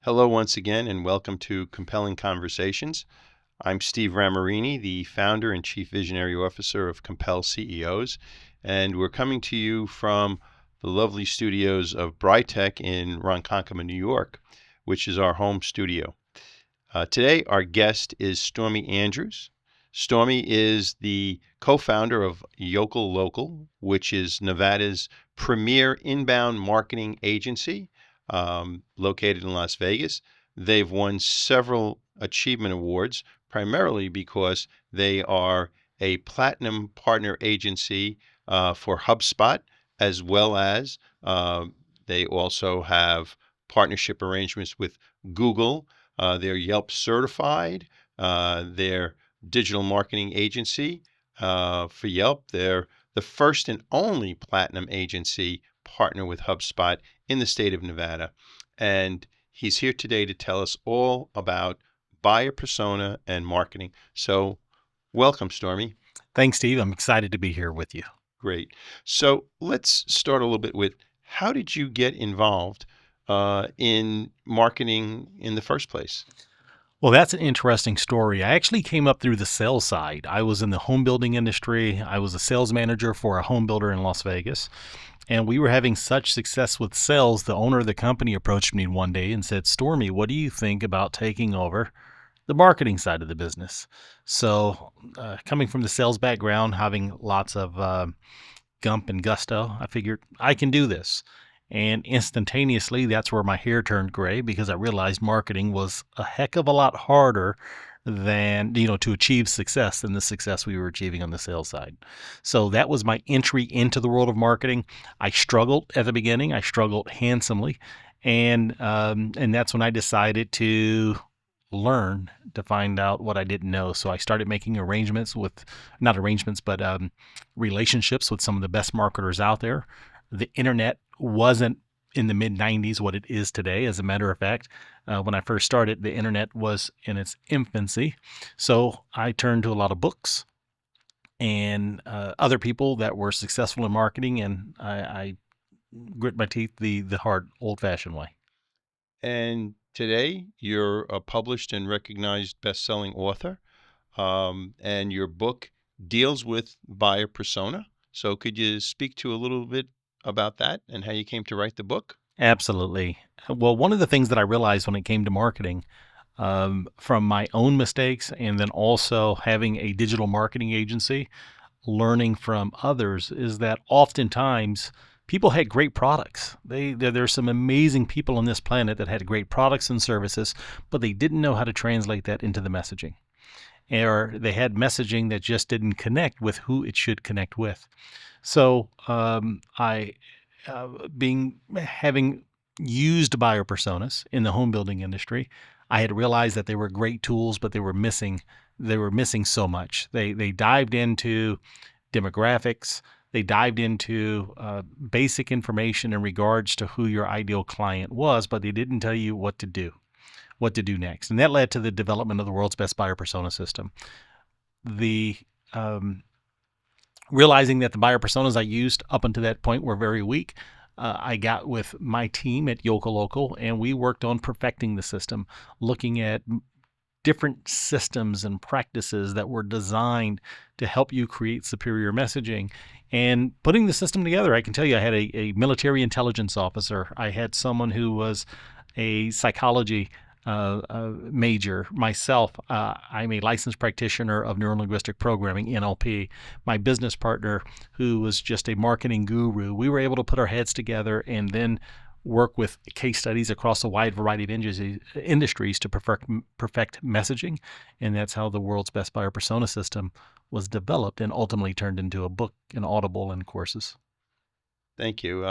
Hello once again, and welcome to Compelling Conversations. I'm Steve Ramerini, the founder and chief visionary officer of Compel CEOs, and we're coming to you from the lovely studios of Brytech in Ronkonkoma, New York, which is our home studio. Today, our guest is Stormie Andrews. Stormie is the co-founder of Yokel Local, which is Nevada's premier inbound marketing agency, located in Las Vegas. They've won several achievement awards, primarily because they are a platinum partner agency for HubSpot, as well as they also have partnership arrangements with Google. They're Yelp certified. They're digital marketing agency for Yelp. They're the first and only platinum agency partner with HubSpot in the state of Nevada. And he's here today to tell us all about buyer persona and marketing. So welcome, Stormie. Thanks, Steve. I'm excited to be here with you. Great. So let's start a little bit with, how did you get involved in marketing in the first place? Well, that's an interesting story. I actually came up through the sales side. I was in the home building industry. I was a sales manager for a home builder in Las Vegas. And we were having such success with sales, the owner of the company approached me one day and said, Stormie, what do you think about taking over the marketing side of the business? So coming from the sales background, having lots of gump and gusto, I figured I can do this. And instantaneously, that's where my hair turned gray, because I realized marketing was a heck of a lot harder than, to achieve success than the success we were achieving on the sales side. So that was my entry into the world of marketing. I struggled at the beginning. I struggled handsomely. And that's when I decided to learn to find out what I didn't know. So I started making relationships with some of the best marketers out there. The internet wasn't in the mid 90s what it is today. As a matter of fact, when I first started, the internet was in its infancy. So I turned to a lot of books and other people that were successful in marketing, and I grit my teeth the hard, old-fashioned way. And today, you're a published and recognized best-selling author, and your book deals with buyer persona. So could you speak to a little bit about that and how you came to write the book? Absolutely. Well, one of the things that I realized when it came to marketing, from my own mistakes and then also having a digital marketing agency, learning from others, is that oftentimes people had great products. There's some amazing people on this planet that had great products and services, but they didn't know how to translate that into the messaging. Or they had messaging that just didn't connect with who it should connect with. So having used buyer personas in the home building industry, I had realized that they were great tools, but they were missing so much. They dived into demographics. They dived into basic information in regards to who your ideal client was, but they didn't tell you what to do next. And that led to the development of the world's best buyer persona system. The realizing that the buyer personas I used up until that point were very weak, I got with my team at Yokel Local, and we worked on perfecting the system, looking at different systems and practices that were designed to help you create superior messaging. And putting the system together, I can tell you, I had a military intelligence officer. I had someone who was a psychology major. Myself, I'm a licensed practitioner of neuro-linguistic programming, NLP. My business partner, who was just a marketing guru, we were able to put our heads together and then work with case studies across a wide variety of industries to perfect messaging. And that's how the world's best buyer persona system was developed and ultimately turned into a book, an Audible, and courses. Thank you.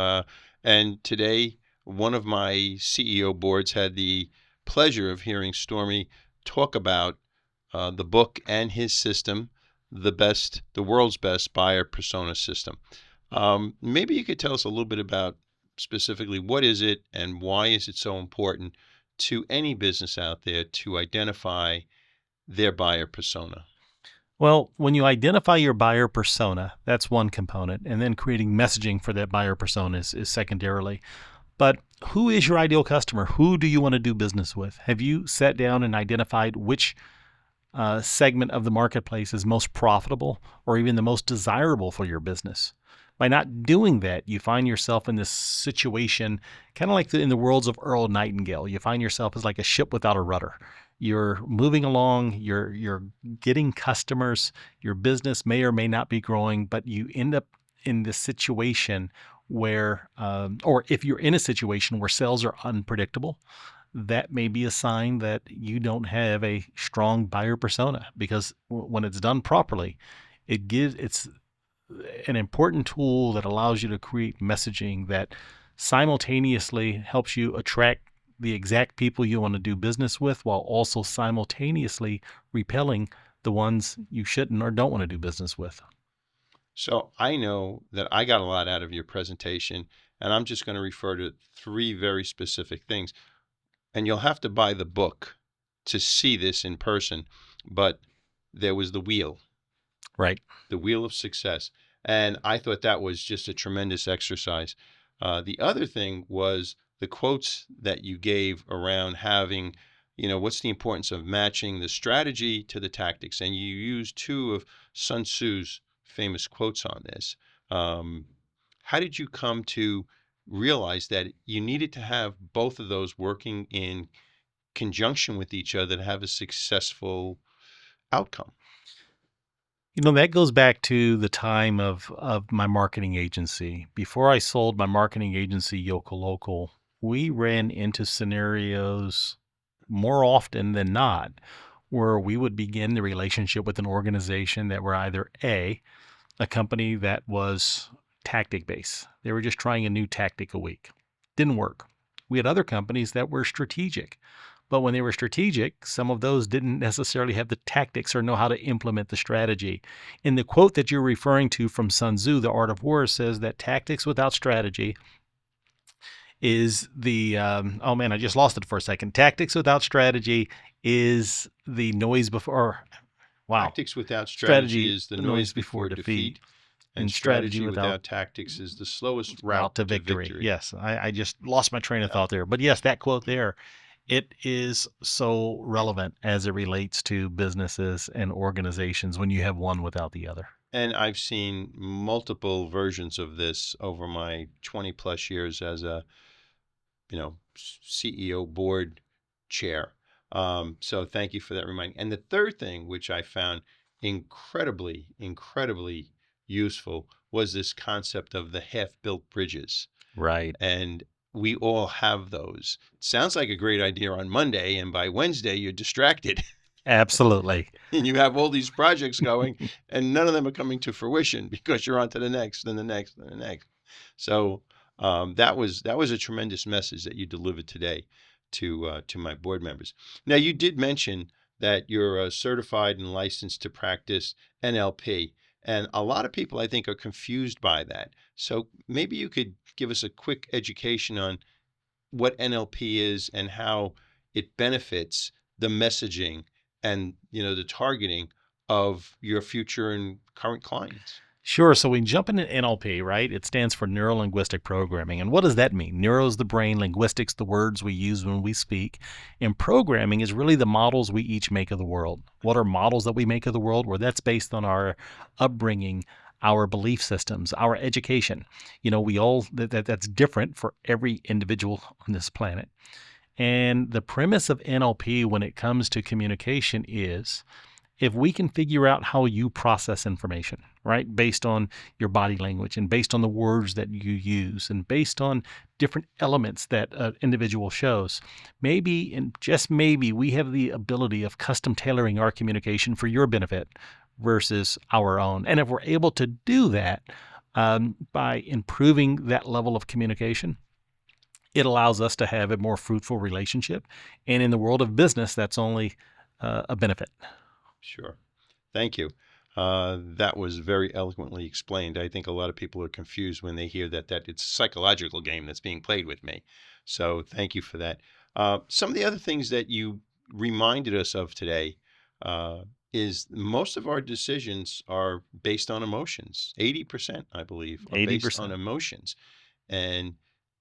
And today, one of my CEO boards had the pleasure of hearing Stormie talk about the book and his system, the world's best buyer persona system. Maybe you could tell us a little bit about specifically what is it and why is it so important to any business out there to identify their buyer persona? Well, when you identify your buyer persona, that's one component, and then creating messaging for that buyer persona is secondarily. But who is your ideal customer? Who do you want to do business with? Have you sat down and identified which segment of the marketplace is most profitable or even the most desirable for your business? By not doing that, you find yourself in this situation, kind of like in the worlds of Earl Nightingale. You find yourself as like a ship without a rudder. You're moving along, you're getting customers, your business may or may not be growing, but you end up in this situation where, or if you're in a situation where sales are unpredictable, that may be a sign that you don't have a strong buyer persona, because when it's done properly, it's an important tool that allows you to create messaging that simultaneously helps you attract the exact people you want to do business with, while also simultaneously repelling the ones you shouldn't or don't want to do business with. So I know that I got a lot out of your presentation, and I'm just going to refer to three very specific things. And you'll have to buy the book to see this in person. But there was the wheel, Right. the wheel of success. And I thought that was just a tremendous exercise. The other thing was the quotes that you gave around having, what's the importance of matching the strategy to the tactics. And you used two of Sun Tzu's famous quotes on this. How did you come to realize that you needed to have both of those working in conjunction with each other to have a successful outcome? That goes back to the time of my marketing agency. Before I sold my marketing agency, Yokel Local, we ran into scenarios more often than not where we would begin the relationship with an organization that were either a company that was tactic based. They were just trying a new tactic a week. Didn't work. We had other companies that were strategic. But when they were strategic, some of those didn't necessarily have the tactics or know how to implement the strategy. In the quote that you're referring to from Sun Tzu, The Art of War, says that tactics without strategy is oh man, I just lost it for a second. Tactics without strategy is the noise before, wow. Tactics without strategy Strategy, is the the noise before defeat, and and strategy strategy without without tactics is the slowest route route to to victory. victory. Yes, I just lost my train of Yeah. thought there. But yes, that quote there, it is so relevant as it relates to businesses and organizations when you have one without the other. And I've seen multiple versions of this over my 20 plus years as a, CEO board chair. So thank you for that reminder. And the third thing, which I found incredibly, incredibly useful, was this concept of the half-built bridges. Right. And we all have those. It sounds like a great idea on Monday, and by Wednesday you're distracted Absolutely. and you have all these projects going, and none of them are coming to fruition because you're on to the next and the next and the next. So that was a tremendous message that you delivered today to my board members. Now, you did mention that you're certified and licensed to practice NLP, and a lot of people, I think, are confused by that. So maybe you could give us a quick education on what NLP is and how it benefits the messaging and the targeting of your future and current clients. Sure. So we jump into NLP, right? It stands for neuro linguistic programming. And what does that mean? Neuro is the brain, linguistics, the words we use when we speak. And programming is really the models we each make of the world. What are models that we make of the world? Well, that's based on our upbringing, our belief systems, our education. We all, that's different for every individual on this planet. And the premise of NLP when it comes to communication is, if we can figure out how you process information, right, based on your body language and based on the words that you use and based on different elements that an individual shows, maybe, and just maybe, we have the ability of custom tailoring our communication for your benefit versus our own. And if we're able to do that by improving that level of communication, it allows us to have a more fruitful relationship. And in the world of business, that's only a benefit. Sure. Thank you. That was very eloquently explained. I think a lot of people are confused when they hear that it's a psychological game that's being played with me. So thank you for that. Some of the other things that you reminded us of today is most of our decisions are based on emotions. 80%, I believe, are based on 80%. emotions. And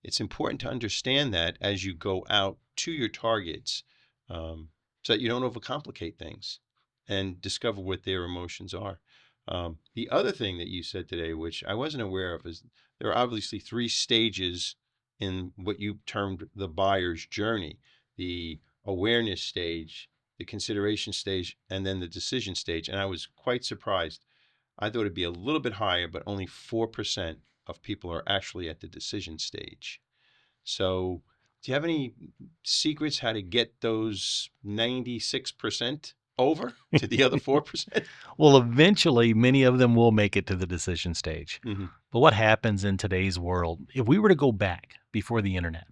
it's important to understand that as you go out to your targets, so that you don't overcomplicate things and discover what their emotions are. The other thing that you said today, which I wasn't aware of, is there are obviously 3 stages in what you termed the buyer's journey: the awareness stage, the consideration stage, and then the decision stage. And I was quite surprised. I thought it'd be a little bit higher, but only 4% of people are actually at the decision stage. So, do you have any secrets how to get those 96% over to the other 4%? Well, eventually, many of them will make it to the decision stage. Mm-hmm. But what happens in today's world, if we were to go back before the internet,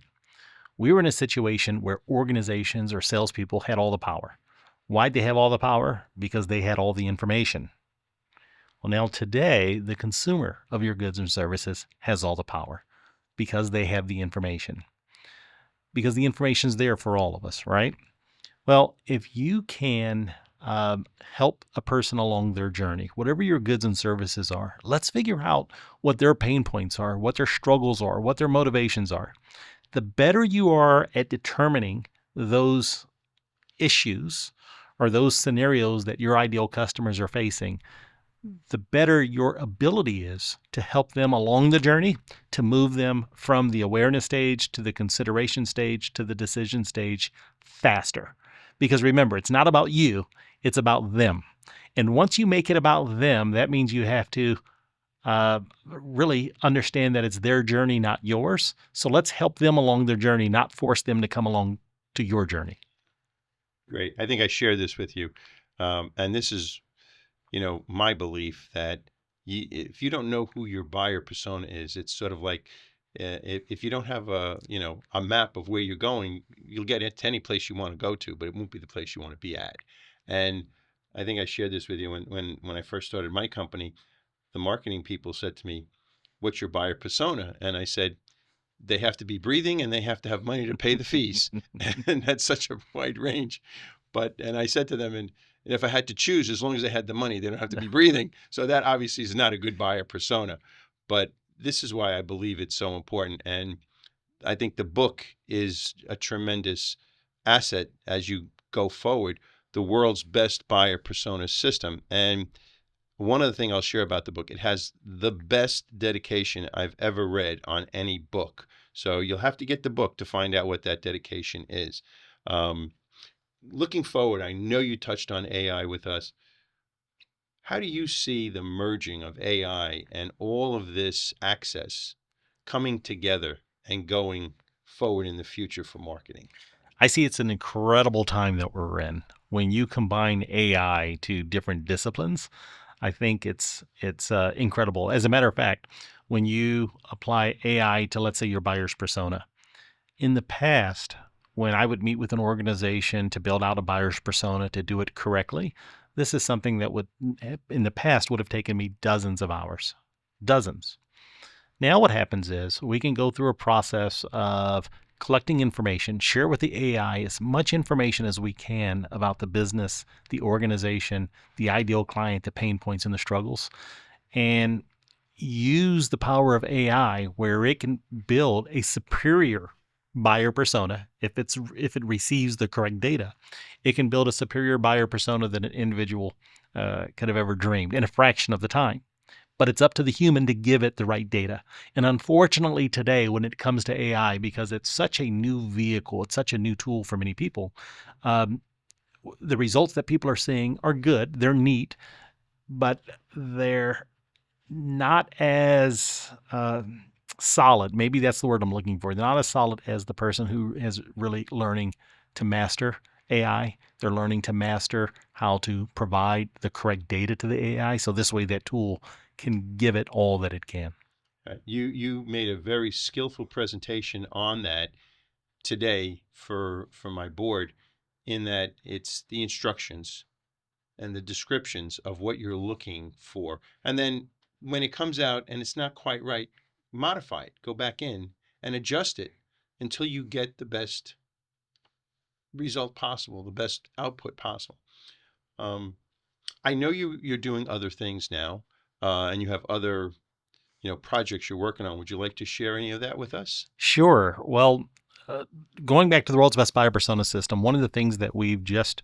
we were in a situation where organizations or salespeople had all the power. Why'd they have all the power? Because they had all the information. Well, now today, the consumer of your goods and services has all the power because they have the information. Because the information is there for all of us, right? Well, if you can help a person along their journey, whatever your goods and services are, let's figure out what their pain points are, what their struggles are, what their motivations are. The better you are at determining those issues or those scenarios that your ideal customers are facing, the better your ability is to help them along the journey, to move them from the awareness stage to the consideration stage to the decision stage faster. Because remember, it's not about you, it's about them. And once you make it about them, that means you have to really understand that it's their journey, not yours. So let's help them along their journey, not force them to come along to your journey. Great. I think I share this with you. And this is, my belief that if you don't know who your buyer persona is, it's sort of like if you don't have a map of where you're going, you'll get it to any place you want to go to, but it won't be the place you want to be at. And I think I shared this with you when I first started my company. The marketing people said to me, "What's your buyer persona?" And I said, they have to be breathing and they have to have money to pay the fees. And that's such a wide range. And I said to them, and if I had to choose, as long as they had the money, they don't have to be breathing. So that obviously is not a good buyer persona. But this is why I believe it's so important. And I think the book is a tremendous asset as you go forward, the world's best buyer persona system. And one other thing I'll share about the book, it has the best dedication I've ever read on any book. So you'll have to get the book to find out what that dedication is. Looking forward, I know you touched on AI with us. How do you see the merging of AI and all of this access coming together and going forward in the future for marketing? I see it's an incredible time that we're in. When you combine AI to different disciplines, I think it's incredible. As a matter of fact, when you apply AI to, let's say, your buyer's persona, in the past, when I would meet with an organization to build out a buyer's persona to do it correctly, this is something that would, in the past, would have taken me dozens of hours, dozens. Now what happens is we can go through a process of collecting information, share with the AI as much information as we can about the business, the organization, the ideal client, the pain points and the struggles, and use the power of AI where it can build a superior buyer persona if it receives the correct data. It can build a superior buyer persona than an individual could have ever dreamed in a fraction of the time. But it's up to the human to give it the right data. And unfortunately today, when it comes to AI, because it's such a new vehicle, it's such a new tool for many people, the results that people are seeing are good, they're neat, but they're not as solid. Maybe that's the word I'm looking for. They're not as solid as the person who is really learning to master AI. They're learning to master how to provide the correct data to the AI. So this way that tool can give it all that it can. You made a very skillful presentation on that today for my board, in that it's the instructions and the descriptions of what you're looking for. And then when it comes out and it's not quite right, modify it, go back in and adjust it until you get the best result possible, the best output possible. I know you're doing other things now, and you have other projects you're working on. Would you like to share any of that with us? Sure. Well, uh, going back to the world's best buyer persona system, one of the things that we've just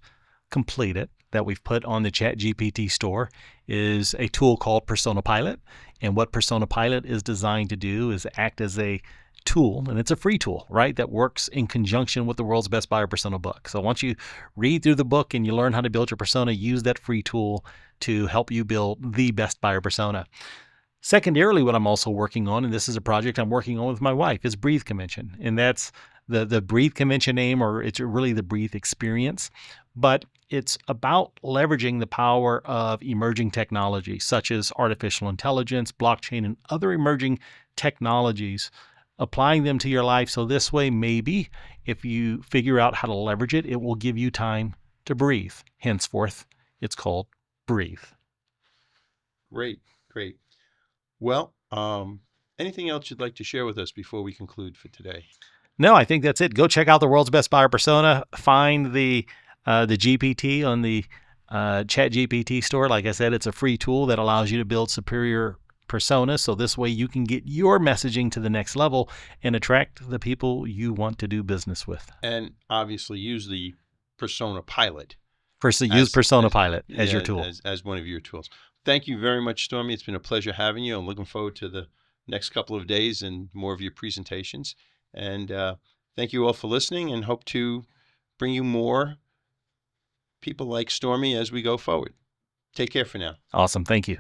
completed that we've put on the ChatGPT store is a tool called Persona Pilot. And what Persona Pilot is designed to do is act as a tool, and it's a free tool, right, that works in conjunction with the world's best buyer persona book. So once you read through the book and you learn how to build your persona, use that free tool to help you build the best buyer persona. Secondarily, what I'm also working on, and this is a project I'm working on with my wife, is Breathe Convention. And that's the Breathe Convention name, or it's really the Breathe experience. But it's about leveraging the power of emerging technology, such as artificial intelligence, blockchain, and other emerging technologies, applying them to your life. So this way, maybe if you figure out how to leverage it, it will give you time to breathe. Henceforth, it's called Breathe. Great, great. Well, anything else you'd like to share with us before we conclude for today? No, I think that's it. Go check out the world's best buyer persona. Find the GPT on the ChatGPT store. Like I said, it's a free tool that allows you to build superior personas. So this way you can get your messaging to the next level and attract the people you want to do business with. And obviously use the Persona Pilot. Use Persona Pilot as your tool. As one of your tools. Thank you very much, Stormie. It's been a pleasure having you. I'm looking forward to the next couple of days and more of your presentations. And thank you all for listening, and hope to bring you more people like Stormie as we go forward. Take care for now. Awesome. Thank you.